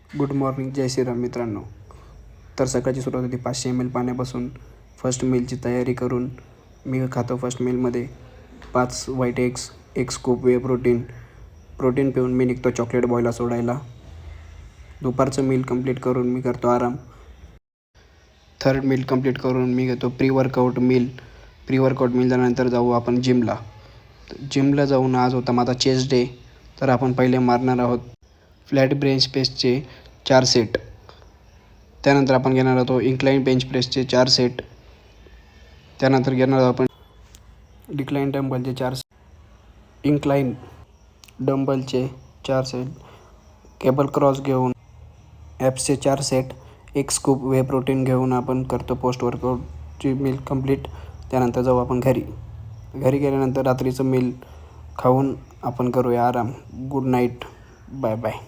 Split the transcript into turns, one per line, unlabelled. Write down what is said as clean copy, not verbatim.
Good morning, जय श्रीराम मित्रांनो. तर सकाळची सुरुवात होती 500 ml पाण्यापासून. फर्स्ट मीलची तयारी करून मी खातो. फर्स्ट मीलमध्ये 5 white eggs, 1 scoop whey protein पिऊन मी निघतो चॉकलेट बॉयला सोडायला. दुपारचं मील कंप्लीट करून मी करतो आराम. थर्ड मील कंप्लीट करून मी घेतो प्री वर्कआउट मील झाल्यानंतर जाऊ आपण जिमला जाऊन आज होता माझा चेस्ट डे. तर आपण पहिले मारणार आहोत फ्लॅट बेंच प्रेसचे 4 सेट. त्यानंतर आपण घेणार आहोत इन्क्लाइन बेंच प्रेसचे 4 सेट. त्यानंतर घेणार आहोत आपण डिक्लाइन डंबलचे 4 सेट, इन्क्लाइन डंबलचे 4 सेट, केबल क्रॉस घेऊन ॲप्सचे 4 सेट, 1 स्कूप वे प्रोटीन घेऊन आपण करतो पोस्ट वर्कआउटची मील कंप्लीट. त्यानंतर जाऊ आपण घरी गेल्यानंतर रात्रीचं मील खाऊन आपण करूया आराम. Good night, bye bye.